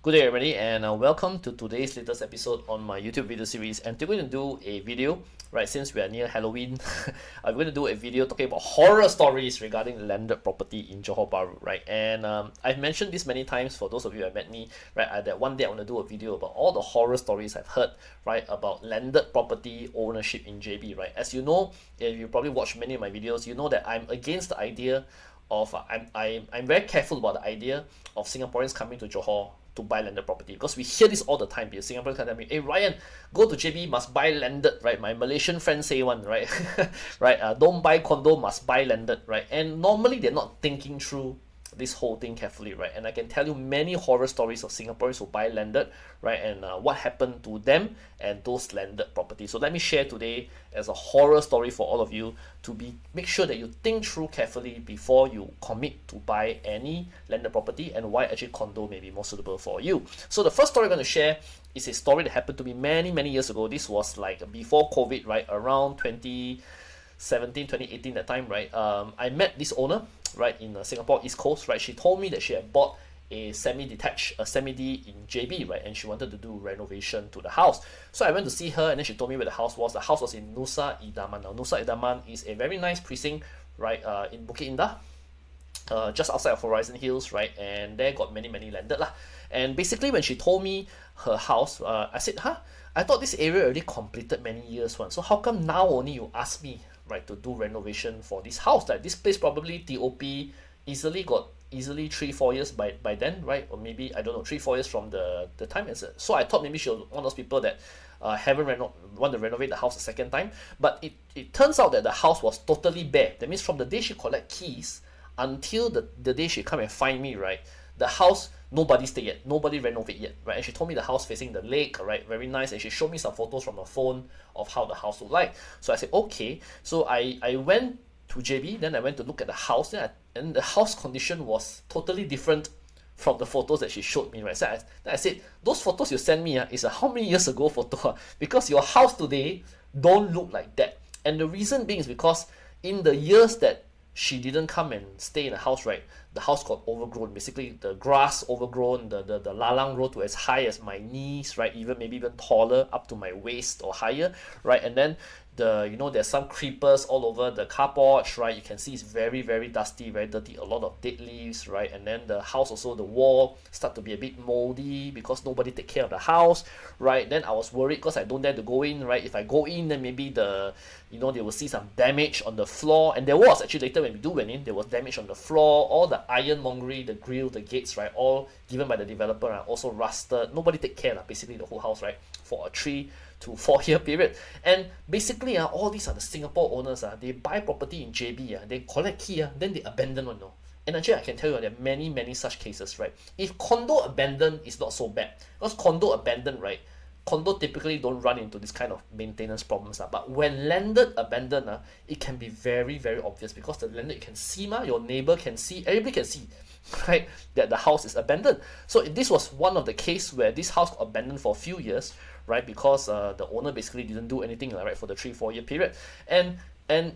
Good day, everybody, and welcome to today's latest episode on my YouTube video series. And today we're going to do a video, right? Since we are near Halloween, I'm going to do a video talking about horror stories regarding landed property in Johor Bahru, right? And I've mentioned this many times for those of you who have met me, right? That one day I want to do a video about all the horror stories I've heard, right? About landed property ownership in JB, right? As you know, if you probably watched many of my videos, you know that I'm against the idea of I'm very careful about the idea of Singaporeans coming to Johor to buy landed property, because we hear this all the time. Because Singaporeans can tell me, "Hey Ryan, go to JB, must buy landed," right? My Malaysian friends say one, right? Right? Don't buy condo, must buy landed, right? And normally they're not thinking through this whole thing carefully, right? And I can tell you many horror stories of Singaporeans who buy landed, right? And what happened to them and those landed properties. So let me share today as a horror story for all of you to make sure that you think through carefully before you commit to buy any landed property, and why actually condo may be more suitable for you. So the first story I'm going to share is a story that happened to me many years ago. This was like before COVID, right? Around 2017, 2018, that time, right? I met this owner, right, in Singapore East Coast, right? She told me that she had bought a semi-detached, a semi-D in JB, right, and she wanted to do renovation to the house. So I went to see her, and then she told me where the house was. The house was in Nusa Idaman. Now, Nusa Idaman is a very nice precinct, right, in Bukit Indah, just outside of Horizon Hills, right, and there got many landed lah. And basically, when she told me her house, I said, huh? I thought this area already completed many years one. So how come now only you ask me, right, to do renovation for this house? Like this place probably TOP easily 3-4 years by then, right? Or maybe, I don't know, 3-4 years from the time. So I thought maybe she was one of those people that want to renovate the house a second time. But it turns out that the house was totally bare. That means from the day she collect keys until the day she come and find me, right, the house, nobody stay yet, nobody renovate yet, right? And she told me the house facing the lake, right, very nice. And she showed me some photos from her phone of how the house looked like. So I said, okay. So I went to JB, then I went to look at the house, and the house condition was totally different from the photos that she showed me, right? So then I said, those photos you sent me is a how many years ago photo? Because your house today don't look like that. And the reason being is because in the years that she didn't come and stay in the house, right, the house got overgrown. Basically, the grass overgrown, the lalang grew to as high as my knees, right, maybe even taller, up to my waist or higher, right? And then there's some creepers all over the car porch, right? You can see it's very dusty, very dirty, a lot of dead leaves, right? And then the house also, the wall start to be a bit moldy because nobody take care of the house, right? Then I was worried because I don't dare to go in, right? If I go in, then maybe they will see some damage on the floor. And there was actually, later when we went in, there was damage on the floor. All the ironmongery, the grill, the gates, right, all given by the developer, right, also rusted. Nobody take care, basically the whole house, right, for a 3 to 4 year period. And basically, all these are the Singapore owners. They buy property in JB, they collect key, then they abandon one. No? And actually, I can tell you there are many such cases, right? If condo abandoned is not so bad, because condo abandoned, right, condo typically don't run into this kind of maintenance problems. But when landed abandoned, it can be very obvious, because the landed, you can see, your neighbor can see, everybody can see, right, that the house is abandoned. So this was one of the case where this house got abandoned for a few years, right, because the owner basically didn't do anything, right, for the 3-4 year period. And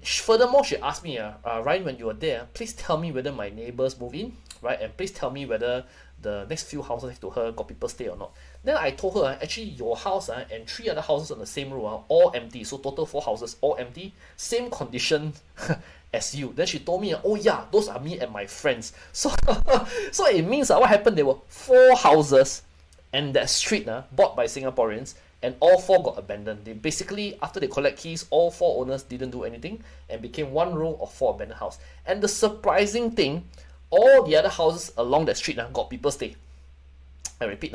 furthermore, she asked me, Ryan, when you were there, please tell me whether my neighbors move in, right, and please tell me whether the next few houses next to her got people stay or not. Then I told her, actually your house and 3 other houses on the same row all empty, so total 4 houses all empty, same condition as you. Then she told me, oh yeah, those are me and my friends. So so it means what happened, there were 4 houses and that street bought by Singaporeans, and all 4 got abandoned. They basically, after they collect keys, all 4 owners didn't do anything and became one row of 4 abandoned house. And the surprising thing, all the other houses along that street got people stay. I repeat,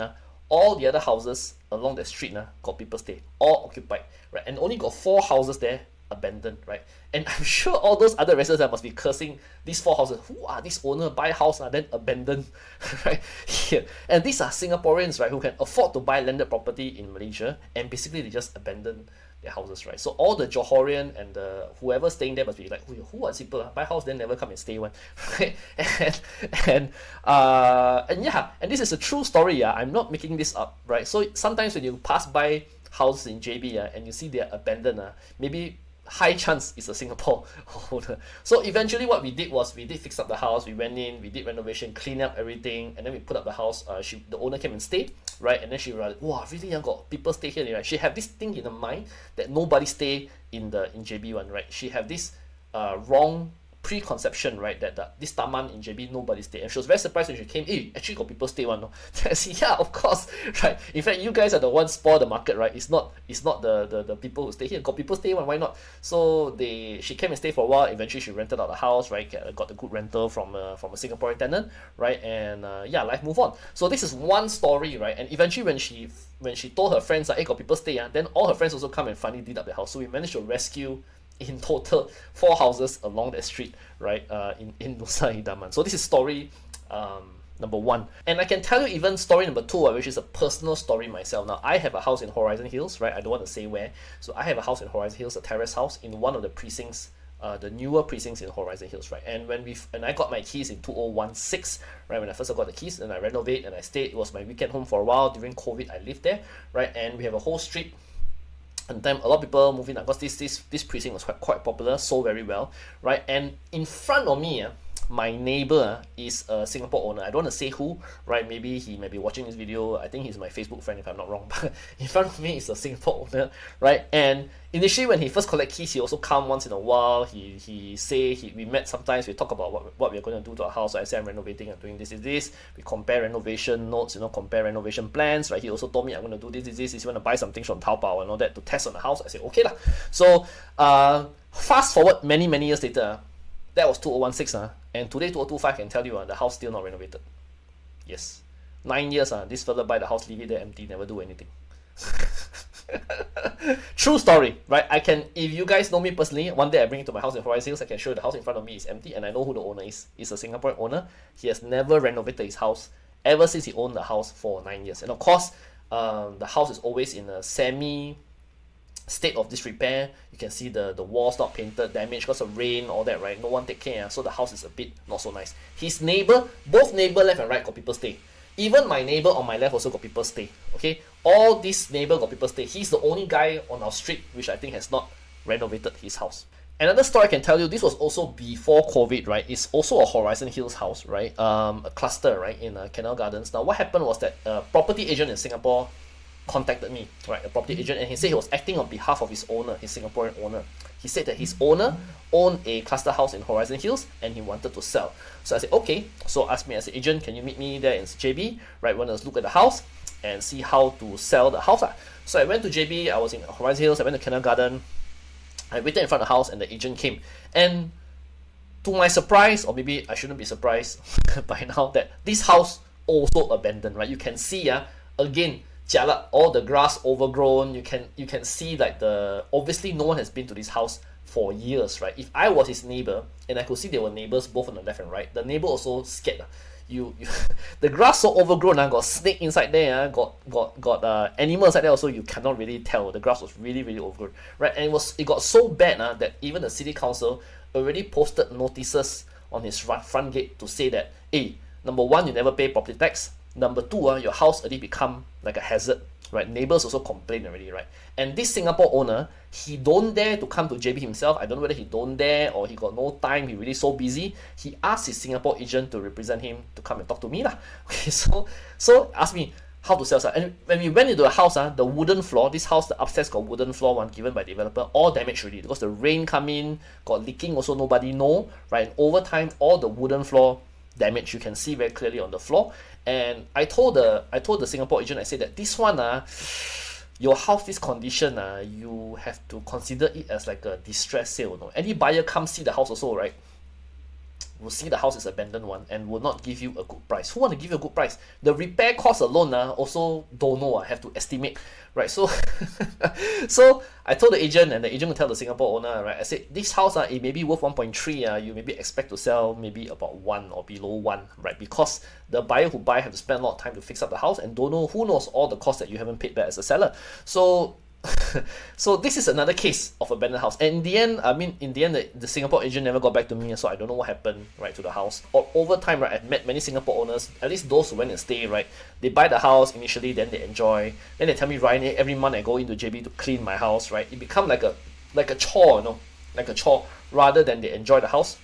all the other houses along the street got people stay, all occupied, right? And only got 4 houses there abandoned, right? And I'm sure all those other residents must be cursing these 4 houses. Who are these owner buy house then abandoned, right? Here. And these are Singaporeans, right, who can afford to buy landed property in Malaysia, and basically they just abandon their houses, right? So all the Johorian and the whoever staying there must be like, who are people buy house then never come and stay one, right? And yeah, and this is a true story. I'm not making this up, right? So sometimes when you pass by houses in JB and you see they're abandoned, maybe high chance it's a Singapore owner. So eventually what we did was we did fix up the house, we went in, we did renovation, clean up everything, and then we put up the house. The owner came and stayed, right? And then she realized, wow, really got people stay here, right? She had this thing in her mind that nobody stay in JB one, right? She have this wrong preconception, right, that this taman in JB nobody stay, and she was very surprised when she came. Hey, actually got people stay one, no? I said, yeah, of course, right. In fact, you guys are the ones spoil the market, right? It's not the people who stay here. Got people stay one, why not? So she came and stayed for a while. Eventually, she rented out the house, right? Got a good rental from a Singaporean tenant, right? And yeah, life move on. So this is one story, right? And eventually, when she told her friends that, hey, got people stay, then all her friends also come and finally did up the house. So we managed to rescue in total 4 houses along that street, right, in Nusa Idaman. So this is story number 1. And I can tell you even story number 2, which is a personal story myself. Now, I have a house in Horizon Hills, right? I don't want to say where. So I have a house in Horizon Hills, a terrace house in one of the precincts, the newer precincts in Horizon Hills, right? And when I got my keys in 2016, right, when I first got the keys, and I renovate and I stayed, it was my weekend home for a while. During COVID, I lived there, right? And we have a whole street. And then a lot of people move in because this precinct was quite popular, sold very well, right? And in front of me, my neighbor is a Singapore owner. I don't want to say who, right? Maybe he may be watching this video. I think he's my Facebook friend if I'm not wrong. But in front of me is a Singapore owner, right? And initially when he first collect keys, he also come once in a while. We met sometimes. We talk about what we're going to do to our house. So I say I'm renovating, I'm doing this. We compare renovation notes, compare renovation plans, right? He also told me I'm going to do this. He's going to buy some things from Taobao and all that to test on the house. I said okay lah. So fast forward many years later. That was 2016, and today 2025 can tell you the house still not renovated. Yes, 9 years. This fella buy the house, leave it there empty, never do anything. True story, right? If you guys know me personally, one day I bring it to my house in Horizon Hills, I can show you the house in front of me is empty, and I know who the owner is. He's a Singaporean owner. He has never renovated his house ever since he owned the house for 9 years. And of course, the house is always in a semi state of disrepair. You can see the walls not painted, damaged because of rain, all that, right? No one take care, so the house is a bit not so nice. His neighbor, both neighbor left and right got people stay. Even my neighbor on my left also got people stay. Okay, all these neighbor got people stay. He's the only guy on our street which I think has not renovated his house. Another story I can tell you, this was also before COVID, right? It's also a Horizon Hills house, right? A cluster, right, in Canal Gardens. Now, what happened was that a property agent in Singapore contacted me, right, a property agent, and he said he was acting on behalf of his owner, his Singaporean owner. He said that his owner owned a cluster house in Horizon Hills and he wanted to sell. So I said, okay. So asked me as an agent, can you meet me there in JB, right? Want to look at the house and see how to sell the house. So I went to JB, I was in Horizon Hills, I went to Canal Garden, I waited in front of the house and the agent came. And to my surprise, or maybe I shouldn't be surprised by now, that this house also abandoned, right? You can see, again, jialat, all the grass overgrown. You can see like obviously no one has been to this house for years, right? If I was his neighbor and I could see there were neighbors both on the left and right, the neighbor also scared. You the grass so overgrown, got snake inside there, got animals inside there also. You cannot really tell. The grass was really overgrown, right? And it got so bad that even the city council already posted notices on his front gate to say that, hey, number 1, you never pay property tax. Number 2, your house already become like a hazard, right? Neighbors also complain already, right? And this Singapore owner, he don't dare to come to JB himself. I don't know whether he don't dare or he got no time. He really so busy. He asked his Singapore agent to represent him to come and talk to me lah. Okay, so ask me how to sell. And when we went into the house, the wooden floor, this house, the upstairs got wooden floor one given by the developer, all damaged already because the rain come in, got leaking also, nobody know, right? And over time, all the wooden floor damage, you can see very clearly on the floor. And I told the Singapore agent, I said that this one, your house, this condition, you have to consider it as like a distress sale. No? Any buyer come see the house also, right, will see the house is abandoned one and will not give you a good price. Who want to give you a good price? The repair cost alone also don't know, have to estimate, right? So so I told the agent, and the agent will tell the Singapore owner, right, I said this house it may be worth 1.3, you maybe expect to sell maybe about 1 or below 1, right? Because the buyer who buy have to spend a lot of time to fix up the house and don't know, who knows all the costs that you haven't paid back as a seller. So so this is another case of abandoned house. And in the end, the Singapore agent never got back to me, so I don't know what happened, right, to the house. Or over time, right, I've met many Singapore owners, at least those who went and stay, right, they buy the house initially, then they enjoy, then they tell me, Ryan, every month I go into JB to clean my house, right, it become like a like a chore, like a chore, rather than they enjoy the house,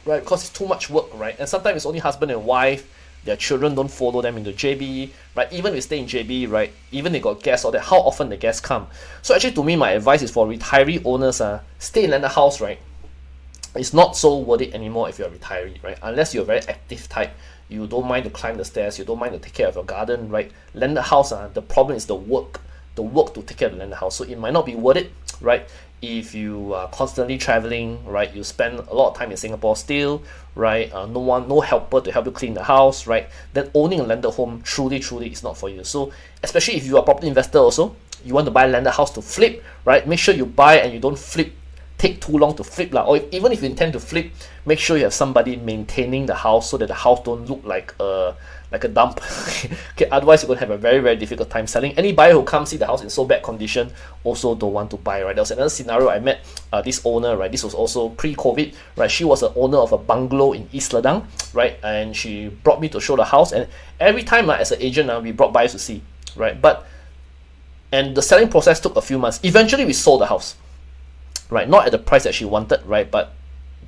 right? Because it's too much work, right? And sometimes it's only husband and wife, their children don't follow them into JB, right? Even if they stay in JB, right? Even they got guests or that, how often the guests come. So actually, to me, my advice is for retiree owners, stay in landed house, right? It's not so worth it anymore if you're a retiree, right? Unless you're a very active type, you don't mind to climb the stairs, you don't mind to take care of your garden, right? Landed house, the problem is the work to take care of the landed house. So it might not be worth it, right? If you are constantly traveling, right? You spend a lot of time in Singapore still, right? No helper to help you clean the house, right? Then owning a landed home truly is not for you. So especially if you are a property investor also, you want to buy a landed house to flip, right? Make sure you buy and you don't take too long to flip, or even if you intend to flip, make sure you have somebody maintaining the house so that the house don't look like a dump. Okay, otherwise you're going to have a very difficult time selling. Any buyer who comes see the house in so bad condition also don't want to buy, right? There was another scenario. I met this owner, right? This was also pre-COVID, right? She was an owner of a bungalow in East Ledang, right? And she brought me to show the house, and every time as an agent, we brought buyers to see, right? And the selling process took a few months. Eventually we sold the house, right? Not at the price that she wanted, right? But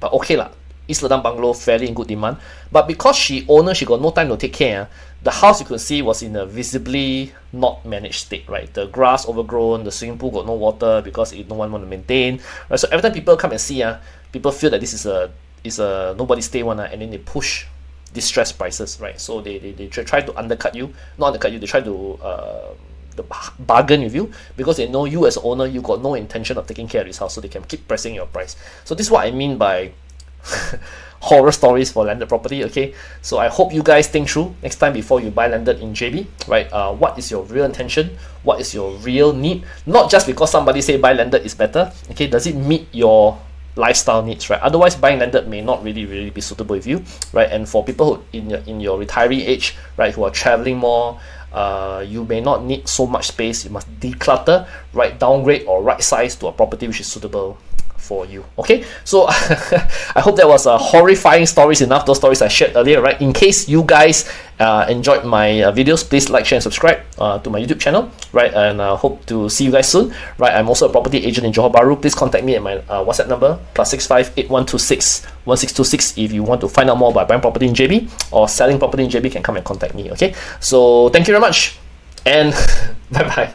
okay lah. East Ledang bungalow fairly in good demand. But because she got no time to take care, the house you could see was in a visibly not managed state, right? The grass overgrown, the swimming pool got no water because no one want to maintain, right? So every time people come and see, people feel that this is a nobody stay one, and then they push distressed prices, right? So they try to undercut you, not undercut you, they try to bargain with you because they know you as an owner, you got no intention of taking care of this house, so they can keep pressing your price. So this is what I mean by horror stories for landed property. Okay, so I hope you guys think through next time before you buy landed in JB, right? What is your real intention? What is your real need? Not just because somebody say buy landed is better. Okay, does it meet your lifestyle needs, right? Otherwise, buying landed may not really be suitable with you, right? And for people who in your retiree age, right, who are traveling more, you may not need so much space. You must declutter, right? Downgrade or right size to a property which is suitable for you. Okay, so I hope that was horrifying stories enough, those stories I shared earlier, right? In case you guys enjoyed my videos, please like, share and subscribe to my YouTube channel, right? And hope to see you guys soon, right? I'm also a property agent in Johor Bahru. Please contact me at my WhatsApp number +65 8126 1626 if you want to find out more about buying property in JB or selling property in JB. Can come and contact me. Okay, so thank you very much and bye bye.